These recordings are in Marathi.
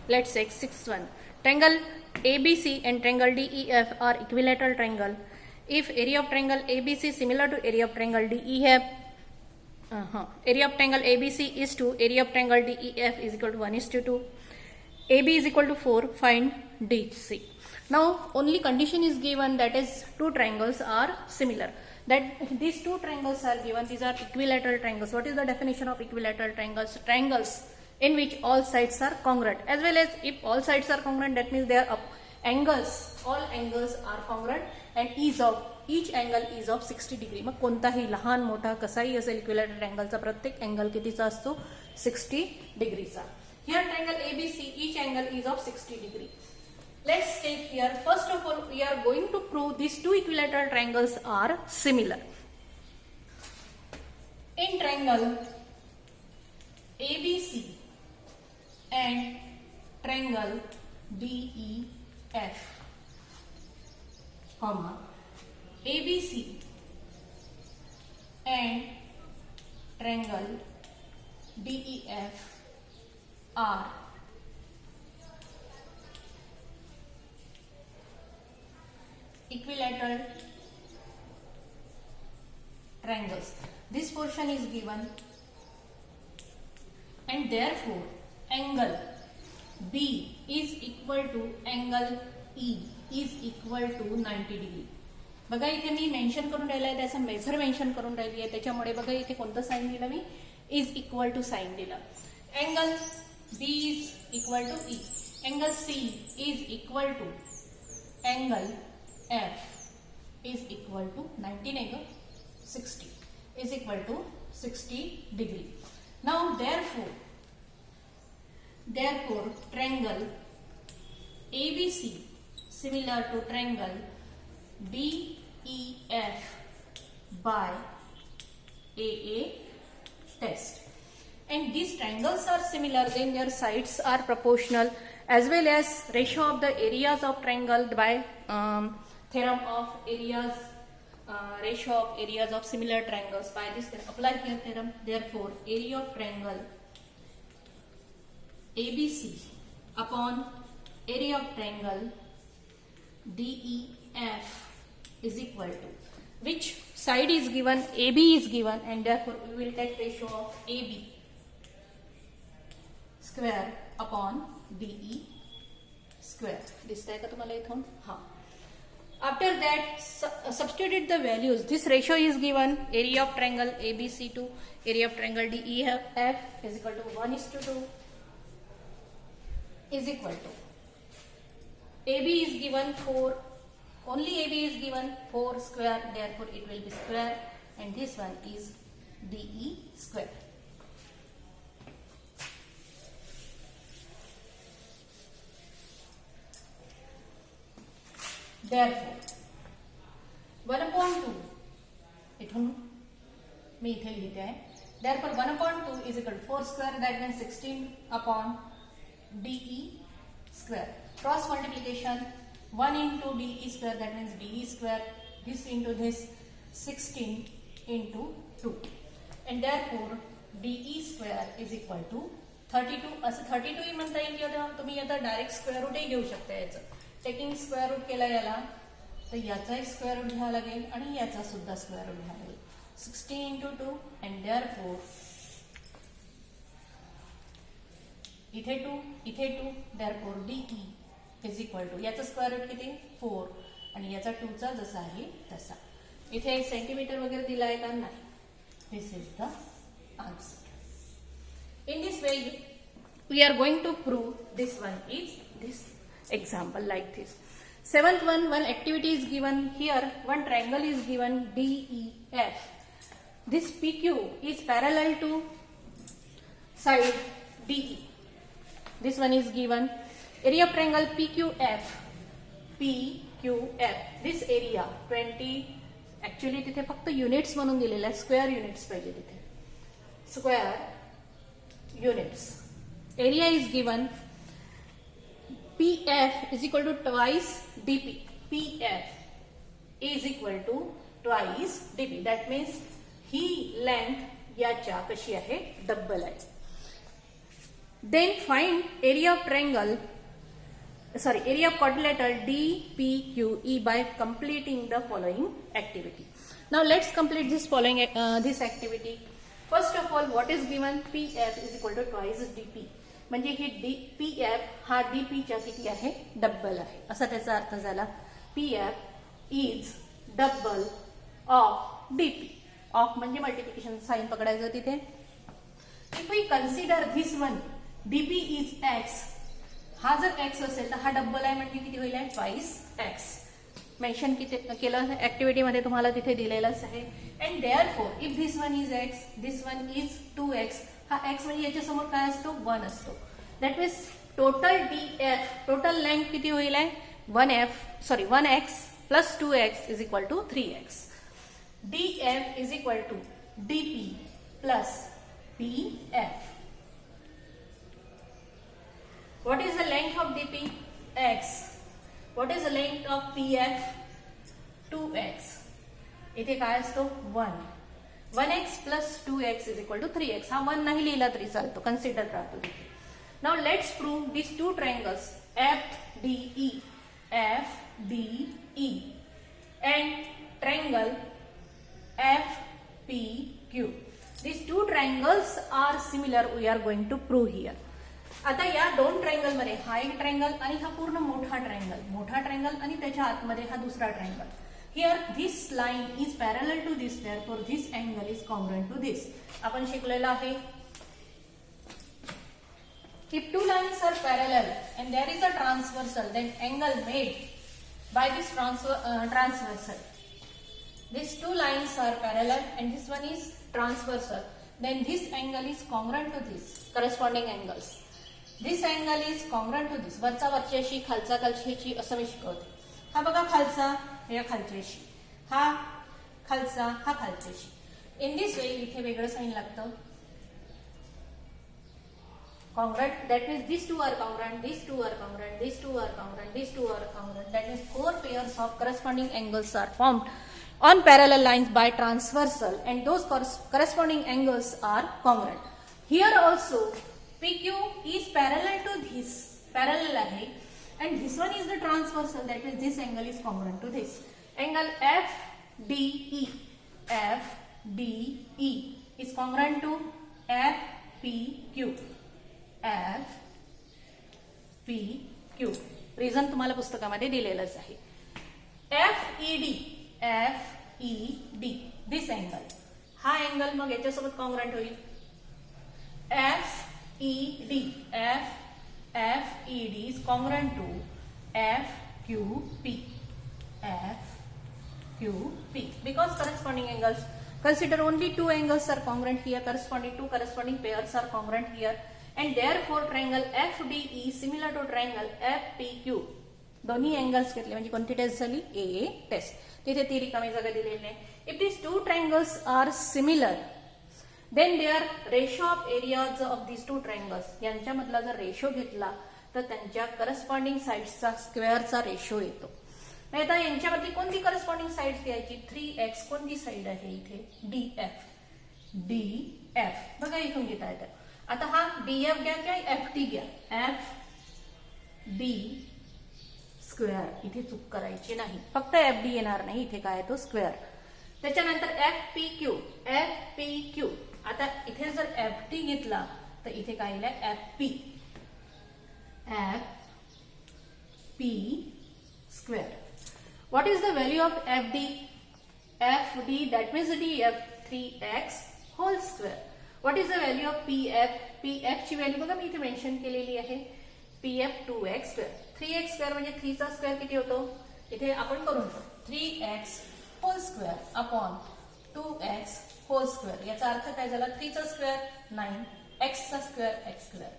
Let's take sixth one. Triangle ABC and triangle DEF are equilateral triangle. If area of triangle ABC similar to area of triangle DEF, area of triangle ABC is 2, area of triangle DEF is equal to 1:2. AB is equal to 4, find DC. Now only condition is given, that is two triangles are similar. That these two triangles are given, these are equilateral triangles. What is the definition of equilateral triangles? Triangles in which all sides are congruent. As well as if all sides are congruent, that means their angles, all angles are congruent and each angle is of 60 degree. मग कोणताही लहान मोठा कसाही असेल इक्विलॅटरल ट्रायंगलचा प्रत्येक अँगल कितीचा असतो? 60 डिग्रीचा. Here triangle ABC, each angle is of 60 degree. Let's take here, first of all we are going to prove these two equilateral triangles are similar. In triangle ABC and triangle DEF, comma, ABC and triangle DEF are equilateral triangles. This portion is given and therefore angle B is equal to angle E is equal to 90 degree. बघा इथे मी मेन्शन करून राहिला आहे, त्याचं मेजर मेन्शन करून राहिली आहे, त्याच्यामुळे बघा इथे कोणतं साइन दिलं मी? इज इक्वल टू साइन दिलं. Angle B is equal to E. Angle C is equal to angle F is equal to 90 angle 60 is equal to 60 degree. Now therefore triangle ABC similar to triangle DEF by AA test. And these triangles are similar, then their sides are proportional, as well as ratio of the areas of triangle by theorem of areas, ratio of areas of similar triangles. By this can apply here theorem. Therefore area of triangle ABC upon area of triangle DEF is equal to, which side is given? AB is given, and therefore we will take ratio of AB square upon DE square. दिसतंय का तुम्हाला इथून? हाँ. After that substitute the values. This ratio is given, area of triangle ABC to area of triangle DEF is equal to 1:2 is equal to AB is given 4, only AB is given 4 square, therefore it will be square, and this one is DE square. Therefore 1/2 इथून मी इथे लिहिते आहे. Therefore 1/2 is equal to 4 square, that means 16 upon DE square. Cross multiplication, 1 into DE square, that means DE square, this into this, 16 into 2, and therefore DE square is equal to 32. असं 32 ही म्हणता येईल किंवा तुम्ही आता डायरेक्ट स्क्वेअर रूटही घेऊ शकता. याचं टेकिंग स्क्वेअर रूट केला याला तर याचा एक स्क्वेअर रूट घ्यावा लागेल आणि याचा सुद्धा स्क्वेअर रूट घ्यावा लागेल. 16 into 2, and therefore इथे 2 इथे 2, therefore DE is equal to, याचा स्क्वेअर रूट किती? 4, आणि याचा 2 चा जसा आहे तसा. इथे सेंटीमीटर वगैरे दिला आहे का? नाही. This is the answer. In this way we are going to prove this one is this example like this. Seventh one activity is given. Here one triangle is given DEF. This PQ is parallel to side DE. This one is given. Area of triangle PQF. This area 20. Actually तिथे फक्त युनिट्स म्हणून दिलेला आहे, स्क्वेअर युनिट्स पाहिजे तिथे. Square units. Area is given. PF is equal to twice DP. PF is equal to twice DP. That means he length याच्या कशी आहे? डबल आहे. Then find area of triangle, area of quadrilateral DPQE by completing the following activity. Now let's complete this following this activity. First of all, what is given? PF is equal to twice DP. म्हणजे ही PF हा DP च्या किती आहे? डबल आहे, असा त्याचा अर्थ झाला. PF is double of DP. Of म्हणजे मल्टिप्लिकेशन साइन पकडायचं तिथे. If we consider this one DP is X, हा जर X असेल तर हा डबल आहे म्हणजे किती होईल? Twice X. मेन्शन किती केलं ऍक्टिव्हिटी मध्ये तुम्हाला तिथे दिलेलंच आहे. And therefore if this one is X, this one is 2X, हा X म्हणजे याच्या समोर काय असतो? 1 असतो. That means total DF, total length किती होईल? 1X plus 2X is equal to 3X. DF is equal to DP plus PF. What is the length of DP? X. What is the length of PF? 2X. इथे काय असतो? 1. 1X plus 2X is equal to 3X. हा 1 नाही लिहिला तरी चालतो, कन्सिडर राहतो तिथे. Now let's prove these two triangles FDE and triangle FPQ. These two triangles are similar. We are going to prove here. आता या दोन ट्रायंगल मध्ये हा एक ट्रायंगल आणि हा पूर्ण मोठा ट्रायंगल आणि त्याच्या आतमध्ये हा दुसरा triangle. Here this line is parallel to this, therefore this angle is congruent to this. आपण शिकलेलं आहे. If two lines are parallel and there is a transversal, then angle made by this transversal. These two lines are parallel and this one is transversal. Then this angle is congruent to this corresponding angles. This angle is congruent to this. वरचा वरच्याशी, खालचा खालच्याशी असं मी शिकवते. हा बघा खालचा या खालच्याशी, हा खालचा हा खालच्याशी. इन दिस वे इथे वेगळं साइन लागतं. Congruent, that means these two are congruent, these two are congruent, these two are congruent, these two are congruent. That means 4 pairs of corresponding angles are formed on parallel lines by transversal and those corresponding angles are congruent. Here also PQ is parallel to this, parallel ahe, and this one is the transversal, that means this angle is congruent to this. Angle FDE is congruent to FPQ. FPQ. Reason तुम्हाला पुस्तकामध्ये दिलेलंच आहे. FED दिस अँगल, हा अँगल मग याच्यासोबत कॉन्ग्रुएंट होईल. FED is congruent to FQP because corresponding angles, consider only two angles are congruent here, two corresponding pairs are congruent here, and therefore triangle FDE similar to triangle FPQ. दोन्ही अँगल्स घेतले म्हणजे कोणती टेस्ट झाली? A test. तिथे ती रिकामी जागा दिलेली आहे. If these two triangles are similar, then their ratio of areas of these two triangles, यांच्यामधला जर रेशो घेतला तर त्यांच्या करस्पॉन्डिंग साइड्सचा स्क्वेअरचा रेशो येतो. आता यांच्यावरती कोणती करस्पॉन्डिंग साइड्स द्यायची? 3x. कोणती साइड आहे इथे? DF. बघा इथून घेता येतं. आता हा DF घ्या किंवा FD घ्या, FD स्क्वेअर. इथे चूक करायची नाही, फक्त FD येणार नाही, इथे काय आहे तो स्क्वेअर. त्याच्यानंतर FPQ. आता इथे जर FD घेतला तर इथे काय येईल? FP square. What is the value of FD? That means DF 3x whole square. What is the value of PF? PF ची व्हॅल्यू बघा मी इथे मेन्शन केलेली आहे. PF 2x square. 3x square म्हणजे 3 चा स्क्वेअर किती होतो? इथे आपण करून ठेवू. 3x whole square upon 2x whole square. याचा अर्थ काय झाला? 3 चा स्क्वेअर 9, x चा स्क्वेअर x square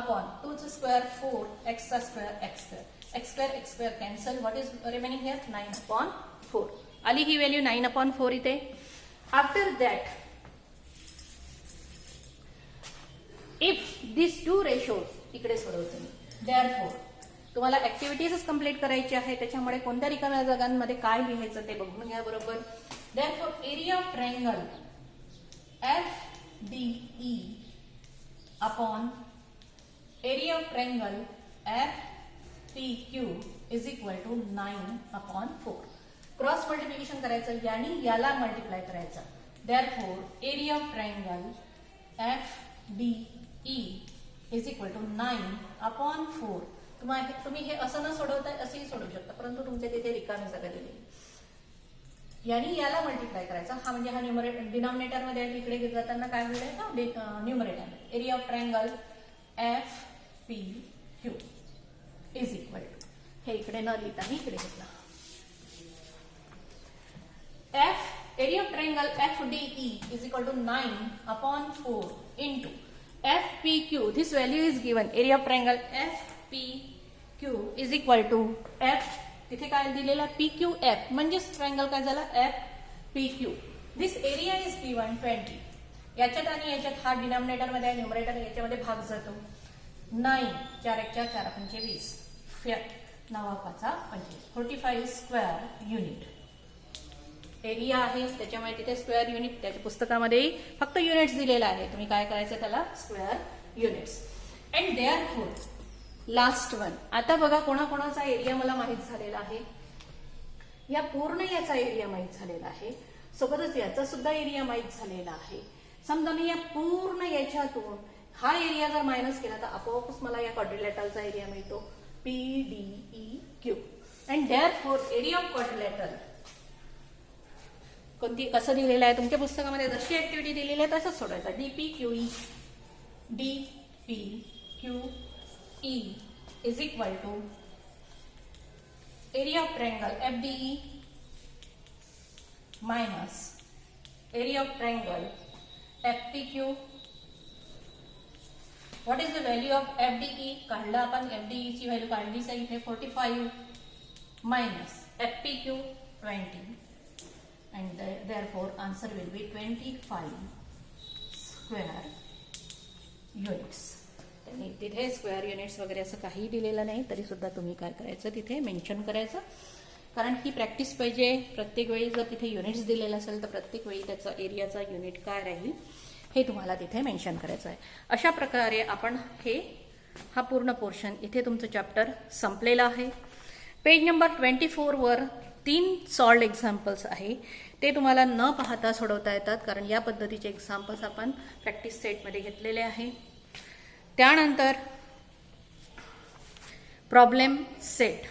upon 2 चा स्क्वेअर 4, x चा square x square. x square cancel. What is remaining here? 9/4. आली ही व्हॅल्यू 9/4 इथे. After that if this two ratios इकडे सोडवतो मी. देअरफॉर तुम्हाला ऍक्टिव्हिटीज कंप्लीट करायची आहे, त्याच्यामुळे कोणत्या रिकाम्या जागांमध्ये काय लिहायचं ते बघून घ्या बरोबर. Therefore area of triangle FDE upon area of triangle FPQ is equal to 9/4. Cross multiplication करायचं यानी याला मल्टिप्लाय करायचं. Therefore area of triangle FDE is equal to 9/4. तुम्ही हे असं न सोडवता असेही सोडवू शकता, परंतु तुमच्या तिथे रिकामी जागा दिलेली यानी याला मल्टिप्लाय करायचा. हा म्हणजे हा डिनॉमिनेटर मध्ये आहे, इकडे जाताना काय होईल का numerator. Area of triangle FPQ is equal to, हे इकडे न लिहिता मी इकडे घेतला. Area of triangle FDE is equal to 9/4 into FPQ. This value is given. Area of triangle FPQ is equal to F. तिथे काय दिलेला PQF म्हणजेच ट्रायंगल काय झाला FPQ. This area is given 20. याच्यात आणि याच्यात हा डिनॉमिनेटर मध्ये न्यूमरेटर याच्यामध्ये भाग जातो. 9 4 1 4 4 5 20 9 5 25 45 स्क्वेअर युनिट एरिया आहे. त्याच्यामुळे तिथे स्क्वेअर युनिट त्याच्या पुस्तकामध्ये फक्त युनिट्स दिलेला आहे. तुम्ही काय करायचं त्याला square units. And therefore last one. आता बघा कोणाकोणाचा एरिया मला माहित झालेला आहे. या पूर्ण याचा एरिया माहित झालेला आहे, सोबतच याचा सुद्धा एरिया माहित झालेला आहे. समजा मी या पूर्ण याच्यातून हा एरिया जर मायनस केला तर आपोआपच मला या क्वाड्रिलॅटरलचा एरिया मिळतो PDEQ. And therefore area of quadrilateral कोणती कसं दिलेलं आहे तुमच्या पुस्तकामध्ये जशी ऍक्टिव्हिटी दिलेली आहे तसंच सोडायचं. DPQE is equal to area of triangle FDE minus area of triangle FPQ. What is the value of FDE? काढलं आपण FDE ची व्हॅल्यू काढलीच आहे इथे 45 minus FPQ 20. And therefore answer will be 25 square units. त्यांनी तिथे स्क्वेअर युनिट्स वगैरे असं काही दिलेलं नाही, तरी सुद्धा तुम्ही काय करायचं तिथे मेन्शन करायचं. कारण ही प्रॅक्टिस पाहिजे. प्रत्येक वेळी जर तिथे युनिट्स दिलेलं असेल तर प्रत्येक वेळी त्याचा एरियाचा युनिट काय राहील हे तुम्हाला तिथे मेन्शन करायचं आहे. अशा प्रकारे आपण हा पूर्ण पोर्शन इथे तुमचं चॅप्टर संपलेलं आहे. पेज नंबर 24 वर 3 सॉल्व्ड एक्झाम्पल्स आहे. ते तुम्हाला न पाहता सोडवता येतात, कारण या पद्धतीचे एक्झाम्पल्स आपण प्रॅक्टिस सेटमध्ये घेतलेले आहे. त्यानंतर प्रॉब्लेम सेट.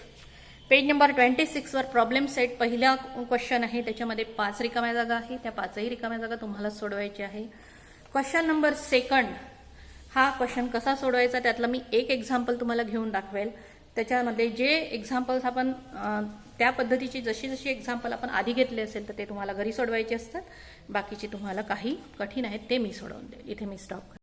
पेज नंबर 26 वर प्रॉब्लेम सेट पहिला क्वेश्चन आहे. त्याच्यामध्ये 5 रिकाम्या जागा आहे. त्या 5ही रिकाम्या जागा तुम्हाला सोडवायची आहे. क्वेश्चन नंबर 2 हा क्वेश्चन कसा सोडवायचा त्यातला मी एक एक्झाम्पल तुम्हाला घेऊन दाखवेल. त्याच्यामध्ये जे एक्झाम्पल्स आपण त्या पद्धतीची जशी एक्झाम्पल आपण आधी घेतले असेल तर ते तुम्हाला घरी सोडवायचे असतात. बाकीचे तुम्हाला काही कठीण आहेत ते मी सोडवून देईल. इथे मी स्टॉप